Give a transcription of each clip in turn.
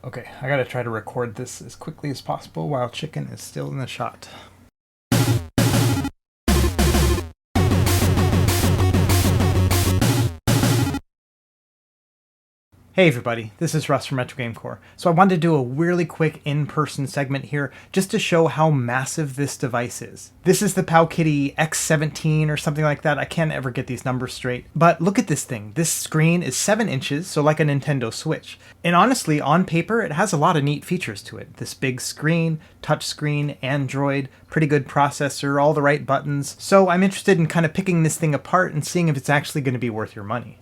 Okay, I gotta try to record this as quickly as possible while chicken is still in the shot. Hey everybody, this is Russ from Retro Game Core. So I wanted to do a really quick in-person segment here just to show how massive this device is. This is the PowKiddy X17 or something like that. I can't ever get these numbers straight. But look at this thing. This screen is 7 inches, so like a Nintendo Switch. And honestly, on paper, it has a lot of neat features to it. This big screen, touchscreen, Android, pretty good processor, all the right buttons. So I'm interested in kind of picking this thing apart and seeing if it's actually going to be worth your money.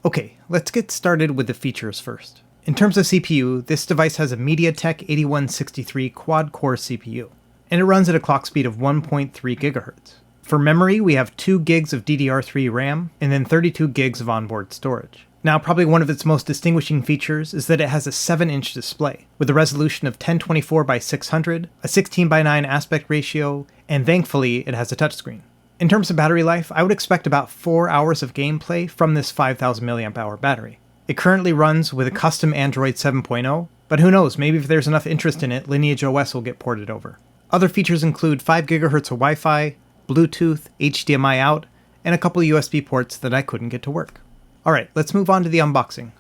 Okay, let's get started with the features first. In terms of CPU, this device has a MediaTek 8163 quad-core CPU, and it runs at a clock speed of 1.3 GHz. For memory, we have 2 gigs of DDR3 RAM, and then 32 gigs of onboard storage. Now, probably one of its most distinguishing features is that it has a 7-inch display, with a resolution of 1024 by 600, a 16 by 9 aspect ratio, and thankfully, it has a touchscreen. In terms of battery life, I would expect about 4 hours of gameplay from this 5000 mAh battery. It currently runs with a custom Android 7.0, but who knows, maybe if there's enough interest in it, Lineage OS will get ported over. Other features include 5 GHz of Wi-Fi, Bluetooth, HDMI out, and a couple USB ports that I couldn't get to work. Alright, let's move on to the unboxing.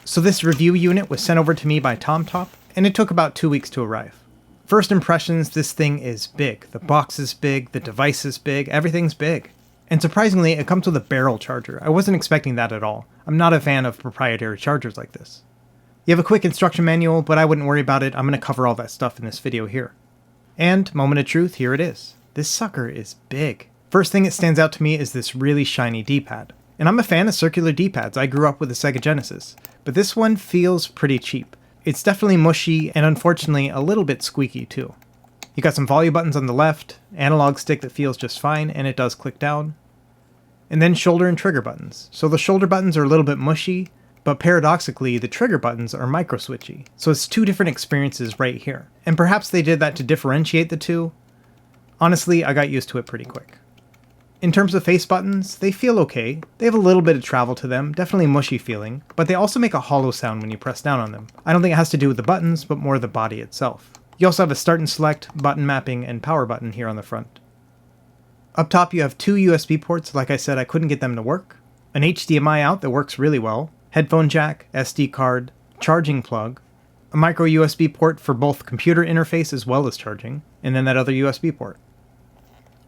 So this review unit was sent over to me by TomTop, and it took about 2 weeks to arrive. First impressions, this thing is big. The box is big, the device is big, everything's big. And surprisingly, it comes with a barrel charger. I wasn't expecting that at all. I'm not a fan of proprietary chargers like this. You have a quick instruction manual, but I wouldn't worry about it. I'm going to cover all that stuff in this video here. And, moment of truth, here it is. This sucker is big. First thing that stands out to me is this really shiny D-pad. And I'm a fan of circular D-pads. I grew up with a Sega Genesis. But this one feels pretty cheap. It's definitely mushy and unfortunately a little bit squeaky too. You got some volume buttons on the left, analog stick that feels just fine and it does click down, and then shoulder and trigger buttons. So the shoulder buttons are a little bit mushy, but paradoxically the trigger buttons are micro switchy. So it's 2 different experiences right here. And perhaps they did that to differentiate the two. Honestly, I got used to it pretty quick. In terms of face buttons, they feel okay. They have a little bit of travel to them, definitely mushy feeling, but they also make a hollow sound when you press down on them. I don't think it has to do with the buttons, but more the body itself. You also have a start and select, button mapping, and power button here on the front. Up top you have 2 USB ports, like I said I couldn't get them to work, an HDMI out that works really well, headphone jack, SD card, charging plug, a micro USB port for both computer interface as well as charging, and then that other USB port.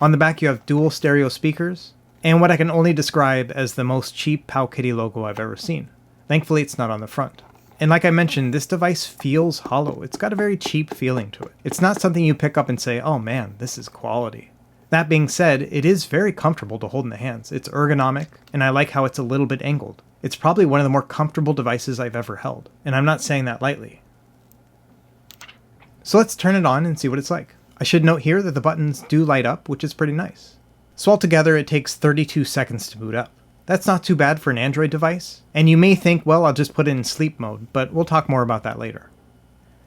On the back you have dual stereo speakers, and what I can only describe as the most cheap PowKiddy logo I've ever seen. Thankfully it's not on the front. And like I mentioned, this device feels hollow. It's got a very cheap feeling to it. It's not something you pick up and say, oh man, this is quality. That being said, it is very comfortable to hold in the hands. It's ergonomic, and I like how it's a little bit angled. It's probably one of the more comfortable devices I've ever held, and I'm not saying that lightly. So let's turn it on and see what it's like. I should note here that the buttons do light up, which is pretty nice. So altogether it takes 32 seconds to boot up. That's not too bad for an Android device, and you may think, well, I'll just put it in sleep mode, but we'll talk more about that later.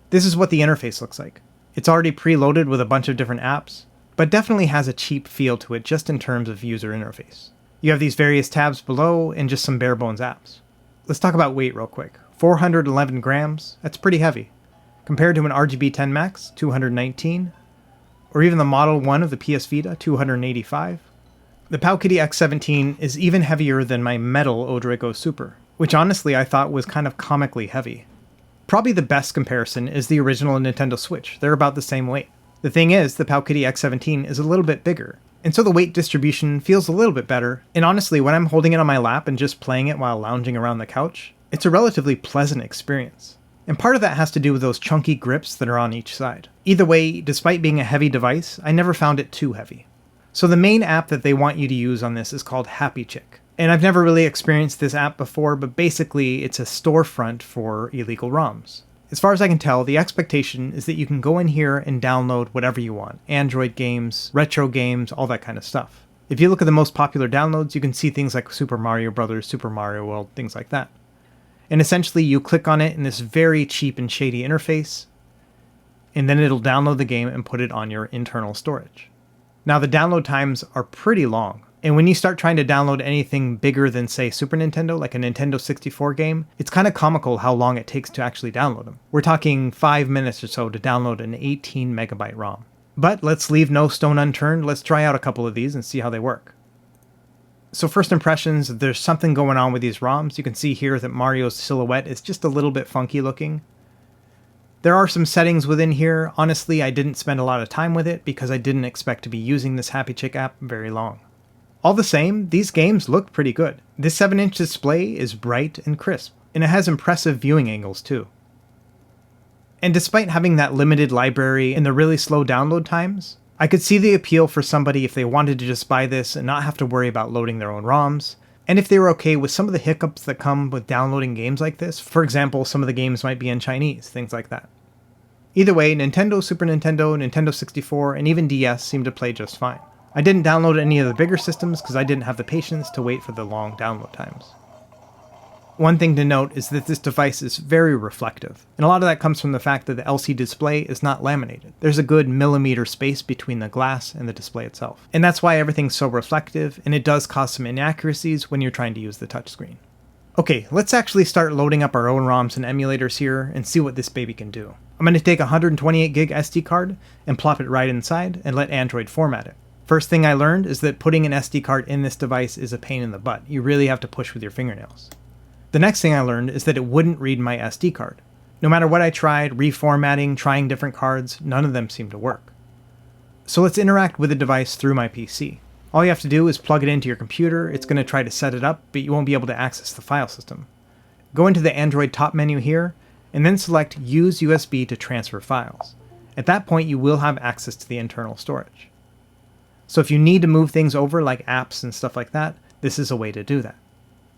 This is what the interface looks like. It's already preloaded with a bunch of different apps, but definitely has a cheap feel to it just in terms of user interface. You have these various tabs below and just some bare bones apps. Let's talk about weight real quick. 411 grams, that's pretty heavy. Compared to an RGB 10 Max, 219, or even the Model 1 of the PS Vita, 285. The PowKiddy X17 is even heavier than my metal Odrigo Super, which honestly I thought was kind of comically heavy. Probably the best comparison is the original Nintendo Switch. They're about the same weight. The thing is, the PowKiddy X17 is a little bit bigger, and so the weight distribution feels a little bit better, and honestly when I'm holding it on my lap and just playing it while lounging around the couch, it's a relatively pleasant experience. And part of that has to do with those chunky grips that are on each side. Either way, despite being a heavy device, I never found it too heavy. So the main app that they want you to use on this is called Happy Chick. And I've never really experienced this app before, but basically it's a storefront for illegal ROMs. As far as I can tell, the expectation is that you can go in here and download whatever you want. Android games, retro games, all that kind of stuff. If you look at the most popular downloads, you can see things like Super Mario Bros., Super Mario World, things like that. And essentially you click on it in this very cheap and shady interface, and then it'll download the game and put it on your internal storage. Now the download times are pretty long. And when you start trying to download anything bigger than, say, Super Nintendo, like a Nintendo 64 game, it's kind of comical how long it takes to actually download them. We're talking 5 minutes or so to download an 18 megabyte ROM. But let's leave no stone unturned, let's try out a couple of these and see how they work. So first impressions, there's something going on with these ROMs. You can see here that Mario's silhouette is just a little bit funky looking. There are some settings within here. Honestly, I didn't spend a lot of time with it because I didn't expect to be using this Happy Chick app very long. All the same, these games look pretty good. This 7-inch display is bright and crisp, and it has impressive viewing angles too. And despite having that limited library and the really slow download times, I could see the appeal for somebody if they wanted to just buy this and not have to worry about loading their own ROMs, and if they were okay with some of the hiccups that come with downloading games like this. For example, some of the games might be in Chinese, things like that. Either way, Nintendo, Super Nintendo, Nintendo 64, and even DS seem to play just fine. I didn't download any of the bigger systems because I didn't have the patience to wait for the long download times. One thing to note is that this device is very reflective, and a lot of that comes from the fact that the LCD display is not laminated. There's a good millimeter space between the glass and the display itself, and that's why everything's so reflective, and it does cause some inaccuracies when you're trying to use the touchscreen. Okay, let's actually start loading up our own ROMs and emulators here and see what this baby can do. I'm going to take a 128 gig SD card and plop it right inside and let Android format it. First thing I learned is that putting an SD card in this device is a pain in the butt. You really have to push with your fingernails. The next thing I learned is that it wouldn't read my SD card. No matter what I tried, reformatting, trying different cards, none of them seemed to work. So let's interact with the device through my PC. All you have to do is plug it into your computer. It's going to try to set it up, but you won't be able to access the file system. Go into the Android top menu here, and then select Use USB to transfer files. At that point, you will have access to the internal storage. So if you need to move things over like apps and stuff like that, this is a way to do that.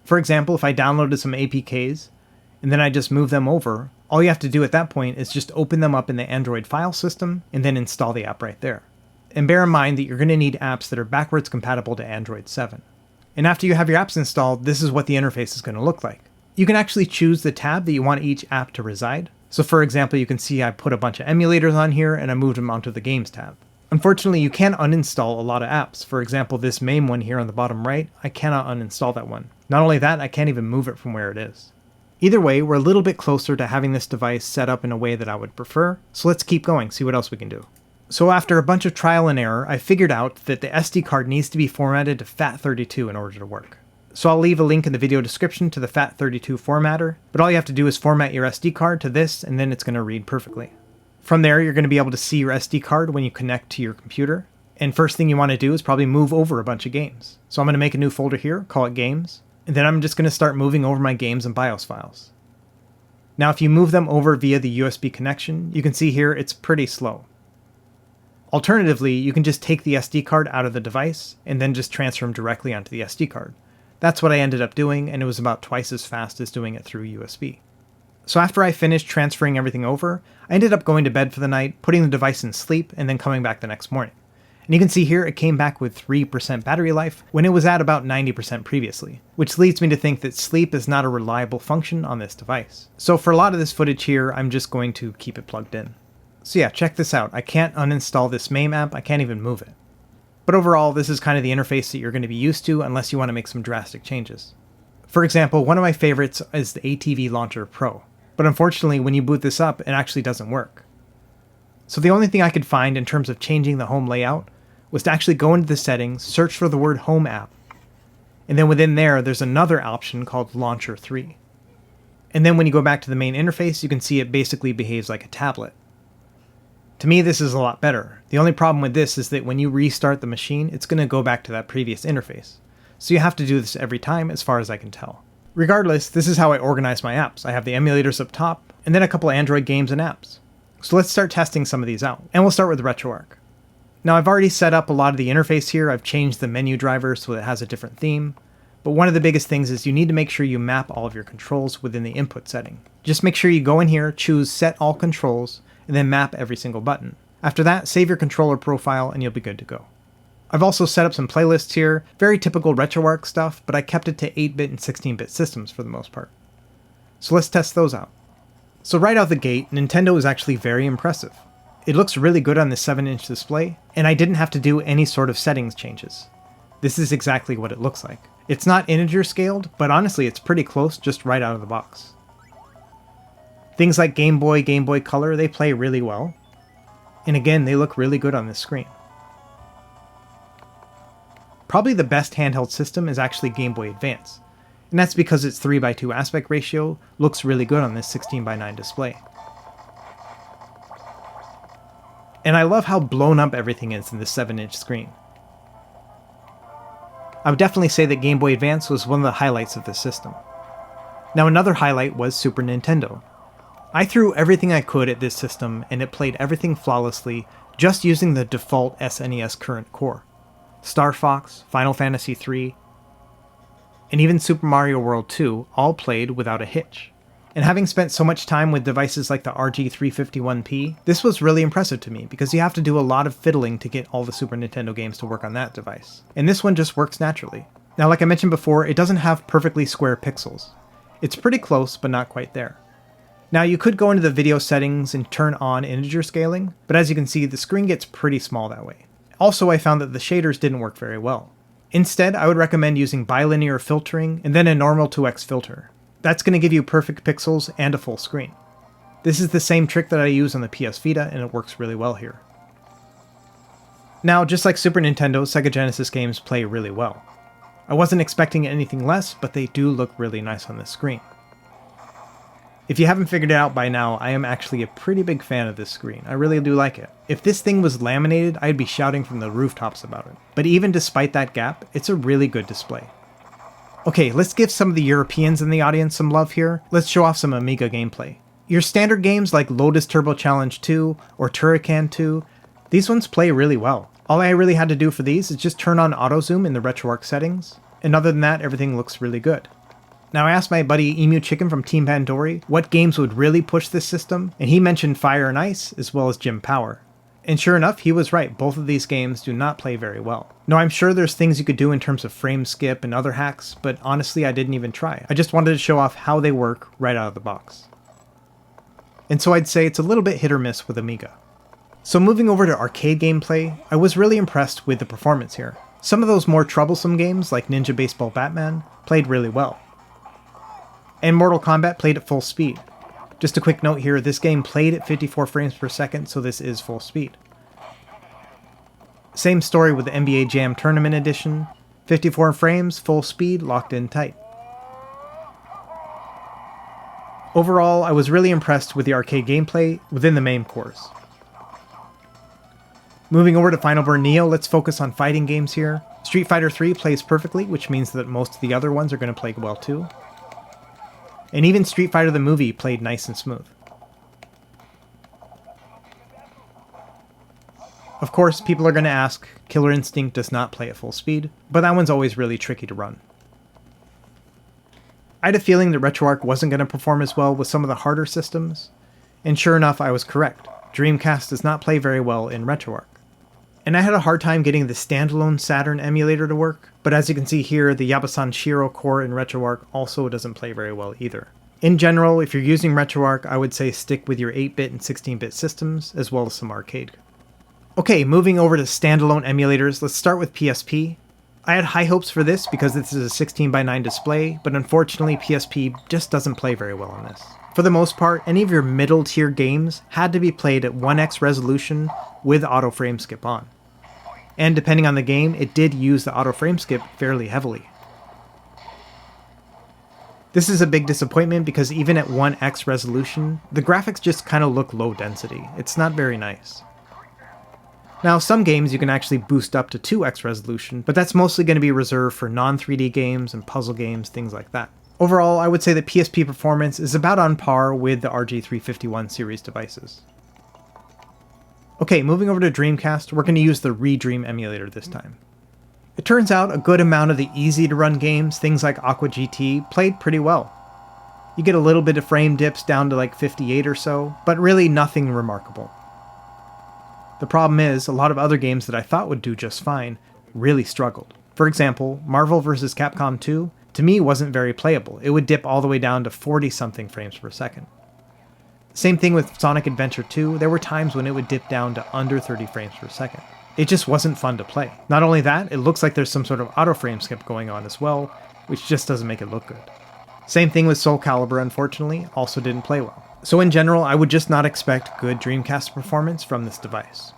For example, if I downloaded some APKs and then I just move them over, all you have to do at that point is just open them up in the Android file system and then install the app right there. And bear in mind that you're going to need apps that are backwards compatible to Android 7. And after you have your apps installed, this is what the interface is going to look like. You can actually choose the tab that you want each app to reside. So for example, you can see I put a bunch of emulators on here and I moved them onto the Games tab. Unfortunately, you can uninstall a lot of apps. For example, this MAME one here on the bottom right, I cannot uninstall that one. Not only that, I can't even move it from where it is. Either way, we're a little bit closer to having this device set up in a way that I would prefer, so let's keep going, see what else we can do. So after a bunch of trial and error, I figured out that the SD card needs to be formatted to FAT32 in order to work. So I'll leave a link in the video description to the FAT32 formatter, but all you have to do is format your SD card to this and then it's going to read perfectly. From there, you're going to be able to see your SD card when you connect to your computer. And first thing you want to do is probably move over a bunch of games. So I'm going to make a new folder here, call it Games, and then I'm just going to start moving over my games and BIOS files. Now if you move them over via the USB connection, you can see here it's pretty slow. Alternatively, you can just take the SD card out of the device and then just transfer them directly onto the SD card. That's what I ended up doing, and it was about twice as fast as doing it through USB. So after I finished transferring everything over, I ended up going to bed for the night, putting the device in sleep, and then coming back the next morning. And you can see here it came back with 3% battery life when it was at about 90% previously, which leads me to think that sleep is not a reliable function on this device. So for a lot of this footage here, I'm just going to keep it plugged in. So yeah, check this out. I can't uninstall this MAME app, I can't even move it. But overall, this is kind of the interface that you're going to be used to unless you want to make some drastic changes. For example, one of my favorites is the ATV Launcher Pro. But unfortunately, when you boot this up, it actually doesn't work. So the only thing I could find in terms of changing the home layout was to actually go into the settings, search for the word Home App, and then within there, there's another option called Launcher 3. And then when you go back to the main interface, you can see it basically behaves like a tablet. To me, this is a lot better. The only problem with this is that when you restart the machine, it's going to go back to that previous interface. So you have to do this every time, as far as I can tell. Regardless, this is how I organize my apps. I have the emulators up top, and then a couple of Android games and apps. So let's start testing some of these out, and we'll start with RetroArch. Now I've already set up a lot of the interface here. I've changed the menu driver so it has a different theme, but one of the biggest things is you need to make sure you map all of your controls within the input setting. Just make sure you go in here, choose Set All Controls, and then map every single button. After that, save your controller profile and you'll be good to go. I've also set up some playlists here, very typical RetroArch stuff, but I kept it to 8-bit and 16-bit systems for the most part. So let's test those out. So right out the gate, Nintendo is actually very impressive. It looks really good on the 7-inch display, and I didn't have to do any sort of settings changes. This is exactly what it looks like. It's not integer scaled, but honestly it's pretty close just right out of the box. Things like Game Boy, Game Boy Color, they play really well. And again, they look really good on this screen. Probably the best handheld system is actually Game Boy Advance, and that's because its 3:2 aspect ratio looks really good on this 16:9 display. And I love how blown up everything is in this 7-inch screen. I would definitely say that Game Boy Advance was one of the highlights of this system. Now another highlight was Super Nintendo. I threw everything I could at this system and it played everything flawlessly just using the default SNES current core. Star Fox, Final Fantasy III, and even Super Mario World 2 all played without a hitch. And having spent so much time with devices like the RG351P, this was really impressive to me because you have to do a lot of fiddling to get all the Super Nintendo games to work on that device. And this one just works naturally. Now like I mentioned before, it doesn't have perfectly square pixels. It's pretty close, but not quite there. Now you could go into the video settings and turn on integer scaling, but as you can see, the screen gets pretty small that way. Also, I found that the shaders didn't work very well. Instead, I would recommend using bilinear filtering and then a normal 2x filter. That's going to give you perfect pixels and a full screen. This is the same trick that I use on the PS Vita and it works really well here. Now, just like Super Nintendo, Sega Genesis games play really well. I wasn't expecting anything less, but they do look really nice on this screen. If you haven't figured it out by now, I am actually a pretty big fan of this screen. I really do like it. If this thing was laminated, I'd be shouting from the rooftops about it. But even despite that gap, it's a really good display. Okay, let's give some of the Europeans in the audience some love here. Let's show off some Amiga gameplay. Your standard games like Lotus Turbo Challenge 2 or Turrican 2, these ones play really well. All I really had to do for these is just turn on auto zoom in the RetroArch settings, and other than that, everything looks really good. Now I asked my buddy Emu Chicken from Team Pandori what games would really push this system, and he mentioned Fire and Ice as well as Jim Power. And sure enough, he was right, both of these games do not play very well. Now I'm sure there's things you could do in terms of frame skip and other hacks, but honestly I didn't even try. I just wanted to show off how they work right out of the box. And so I'd say it's a little bit hit or miss with Amiga. So moving over to arcade gameplay, I was really impressed with the performance here. Some of those more troublesome games like Ninja Baseball Batman played really well. And Mortal Kombat played at full speed. Just a quick note here, this game played at 54 frames per second, so this is full speed. Same story with the NBA Jam Tournament Edition, 54 frames, full speed, locked in tight. Overall, I was really impressed with the arcade gameplay within the main cores. Moving over to Final Burn Neo, let's focus on fighting games here. Street Fighter 3 plays perfectly, which means that most of the other ones are going to play well too. And even Street Fighter the movie played nice and smooth. Of course, people are going to ask, Killer Instinct does not play at full speed, but that one's always really tricky to run. I had a feeling that RetroArch wasn't going to perform as well with some of the harder systems, and sure enough I was correct. Dreamcast does not play very well in RetroArch. And I had a hard time getting the standalone Saturn emulator to work, but as you can see here, the Yabasan Shiro core in RetroArch also doesn't play very well either. In general, if you're using RetroArch, I would say stick with your 8-bit and 16-bit systems, as well as some arcade. Okay, moving over to standalone emulators, let's start with PSP. I had high hopes for this because this is a 16:9 display, but unfortunately PSP just doesn't play very well on this. For the most part, any of your middle tier games had to be played at 1x resolution with auto frame skip on. And depending on the game, it did use the auto frame skip fairly heavily. This is a big disappointment because even at 1x resolution, the graphics just kind of look low density. It's not very nice. Now some games you can actually boost up to 2x resolution, but that's mostly going to be reserved for non-3D games and puzzle games, things like that. Overall, I would say that PSP performance is about on par with the RG351 series devices. Okay, moving over to Dreamcast, we're going to use the ReDream emulator this time. It turns out a good amount of the easy-to-run games, things like Aqua GT, played pretty well. You get a little bit of frame dips down to like 58 or so, but really nothing remarkable. The problem is, a lot of other games that I thought would do just fine really struggled. For example, Marvel vs. Capcom 2, to me wasn't very playable. It would dip all the way down to 40-something frames per second. Same thing with Sonic Adventure 2, there were times when it would dip down to under 30 frames per second. It just wasn't fun to play. Not only that, it looks like there's some sort of auto frame skip going on as well, which just doesn't make it look good. Same thing with Soul Calibur, unfortunately, also didn't play well. So in general, I would just not expect good Dreamcast performance from this device.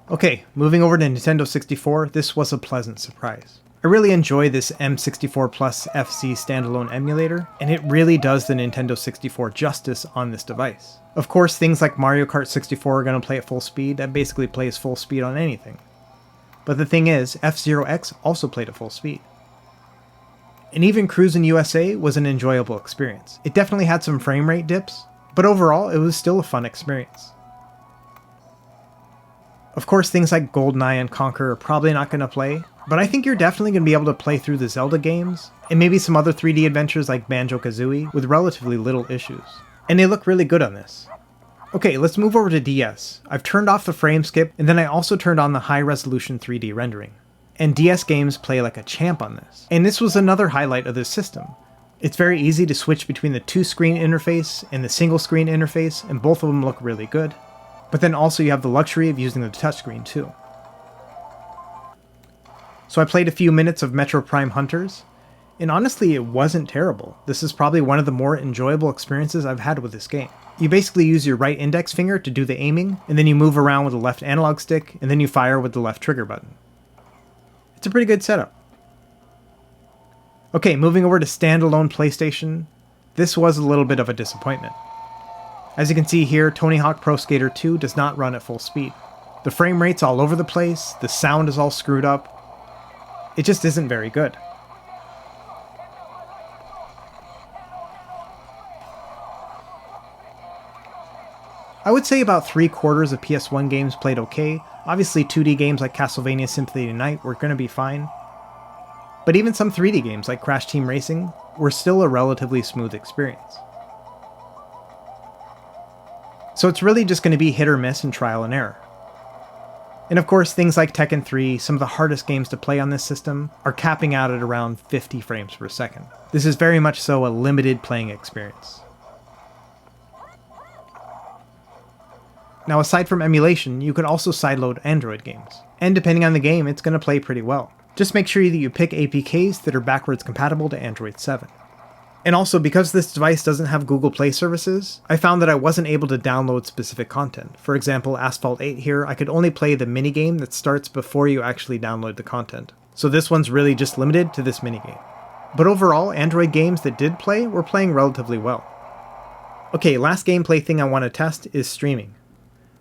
Okay, moving over to Nintendo 64, this was a pleasant surprise. I really enjoy this M64 Plus FC standalone emulator, and it really does the Nintendo 64 justice on this device. Of course, things like Mario Kart 64 are going to play at full speed. That basically plays full speed on anything. But the thing is, F-Zero X also played at full speed. And even Cruisin' USA was an enjoyable experience. It definitely had some frame rate dips, but overall it was still a fun experience. Of course, things like GoldenEye and Conquer are probably not going to play, but I think you're definitely going to be able to play through the Zelda games, and maybe some other 3D adventures like Banjo-Kazooie with relatively little issues. And they look really good on this. Okay, let's move over to DS. I've turned off the frame skip, and then I also turned on the high resolution 3D rendering. And DS games play like a champ on this. And this was another highlight of this system. It's very easy to switch between the 2-screen interface and the single-screen interface, and both of them look really good. But then also you have the luxury of using the touchscreen too. So I played a few minutes of Metro Prime Hunters, and honestly it wasn't terrible. This is probably one of the more enjoyable experiences I've had with this game. You basically use your right index finger to do the aiming, and then you move around with the left analog stick, and then you fire with the left trigger button. It's a pretty good setup. Okay, moving over to standalone PlayStation, this was a little bit of a disappointment. As you can see here, Tony Hawk Pro Skater 2 does not run at full speed. The frame rate's all over the place, the sound is all screwed up. It just isn't very good. I would say about 3/4 of PS1 games played okay. Obviously 2D games like Castlevania Symphony of the Night were going to be fine. But even some 3D games like Crash Team Racing were still a relatively smooth experience. So it's really just going to be hit or miss and trial and error. And of course things like Tekken 3, some of the hardest games to play on this system, are capping out at around 50 frames per second. This is very much so a limited playing experience. Now aside from emulation, you could also sideload Android games. And depending on the game, it's going to play pretty well. Just make sure that you pick APKs that are backwards compatible to Android 7. And also, because this device doesn't have Google Play services, I found that I wasn't able to download specific content. For example, Asphalt 8 here, I could only play the minigame that starts before you actually download the content. So this one's really just limited to this minigame. But overall, Android games that did play were playing relatively well. Okay, last gameplay thing I want to test is streaming.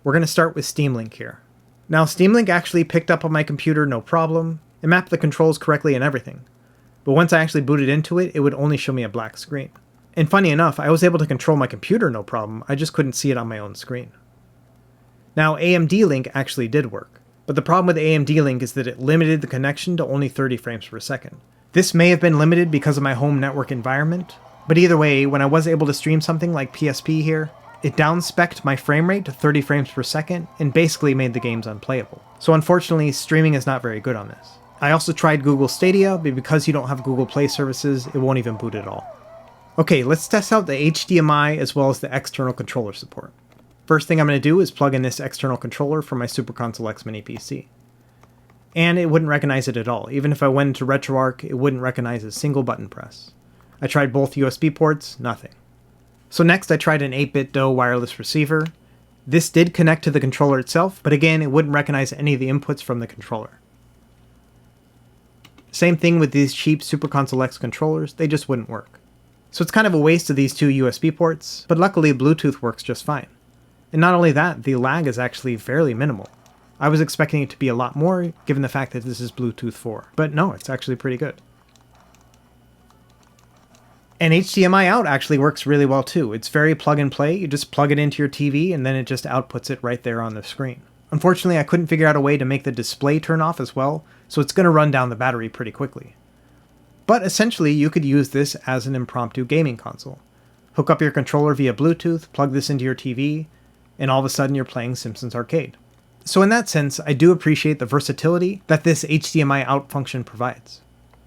We're going to start with Steam Link here. Now Steam Link actually picked up on my computer no problem, it mapped the controls correctly and everything. But once I actually booted into it, it would only show me a black screen. And funny enough, I was able to control my computer no problem, I just couldn't see it on my own screen. Now AMD Link actually did work, but the problem with AMD Link is that it limited the connection to only 30 frames per second. This may have been limited because of my home network environment, but either way, when I was able to stream something like PSP here, it down-specced my frame rate to 30 frames per second and basically made the games unplayable. So unfortunately, streaming is not very good on this. I also tried Google Stadia, but because you don't have Google Play services, it won't even boot at all. Okay, let's test out the HDMI as well as the external controller support. First thing I'm going to do is plug in this external controller from my Super Console X Mini PC. And it wouldn't recognize it at all. Even if I went into RetroArch, it wouldn't recognize a single button press. I tried both USB ports, nothing. So next I tried an 8-bit DOE wireless receiver. This did connect to the controller itself, but again it wouldn't recognize any of the inputs from the controller. Same thing with these cheap Super Console X controllers, they just wouldn't work. So it's kind of a waste of these two USB ports, but luckily Bluetooth works just fine. And not only that, the lag is actually fairly minimal. I was expecting it to be a lot more, given the fact that this is Bluetooth 4, but no, it's actually pretty good. And HDMI out actually works really well too. It's very plug and play, you just plug it into your TV and then it just outputs it right there on the screen. Unfortunately, I couldn't figure out a way to make the display turn off as well, so it's going to run down the battery pretty quickly. But essentially, you could use this as an impromptu gaming console. Hook up your controller via Bluetooth, plug this into your TV, and all of a sudden you're playing Simpsons Arcade. So in that sense, I do appreciate the versatility that this HDMI out function provides.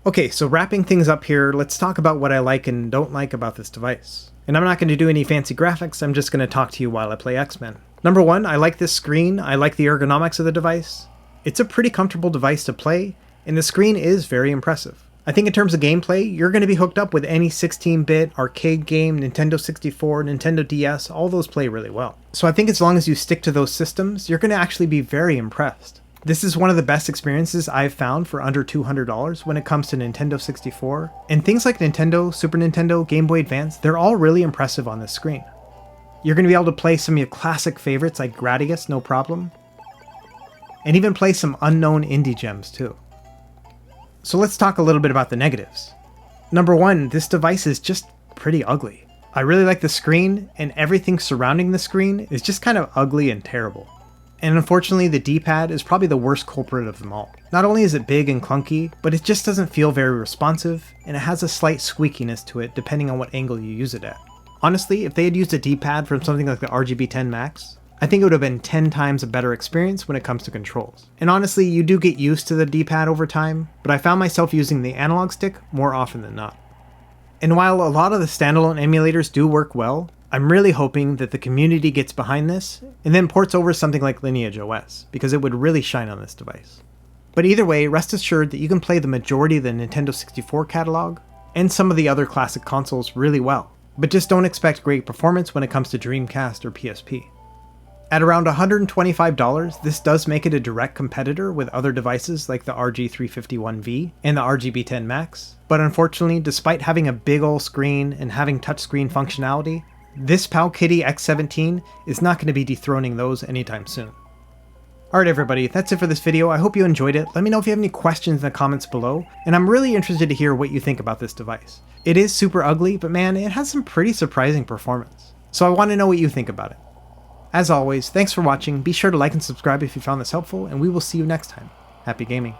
Okay, so wrapping things up here, let's talk about what I like and don't like about this device. And I'm not going to do any fancy graphics, I'm just going to talk to you while I play X-Men. Number one, I like this screen, I like the ergonomics of the device. It's a pretty comfortable device to play, and the screen is very impressive. I think in terms of gameplay, you're going to be hooked up with any 16-bit arcade game, Nintendo 64, Nintendo DS, all those play really well. So I think as long as you stick to those systems, you're going to actually be very impressed. This is one of the best experiences I've found for under $200 when it comes to Nintendo 64, and things like Nintendo, Super Nintendo, Game Boy Advance, they're all really impressive on this screen. You're going to be able to play some of your classic favorites like Gradius, no problem, and even play some unknown indie gems too. So let's talk a little bit about the negatives. Number one, this device is just pretty ugly. I really like the screen, and everything surrounding the screen is just kind of ugly and terrible. And unfortunately, the D-pad is probably the worst culprit of them all. Not only is it big and clunky, but it just doesn't feel very responsive, and it has a slight squeakiness to it depending on what angle you use it at. Honestly, if they had used a D-pad from something like the RGB10 Max, I think it would have been 10 times a better experience when it comes to controls. And honestly, you do get used to the D-pad over time, but I found myself using the analog stick more often than not. And while a lot of the standalone emulators do work well, I'm really hoping that the community gets behind this and then ports over something like Lineage OS, because it would really shine on this device. But either way, rest assured that you can play the majority of the Nintendo 64 catalog and some of the other classic consoles really well, but just don't expect great performance when it comes to Dreamcast or PSP. At around $125, this does make it a direct competitor with other devices like the RG351V and the RGB10 Max, but unfortunately, despite having a big ol' screen and having touchscreen functionality, this PowKiddy X17 is not going to be dethroning those anytime soon. Alright everybody, that's it for this video. I hope you enjoyed it. Let me know if you have any questions in the comments below, and I'm really interested to hear what you think about this device. It is super ugly, but man, it has some pretty surprising performance. So I want to know what you think about it. As always, thanks for watching. Be sure to like and subscribe if you found this helpful, and we will see you next time. Happy gaming.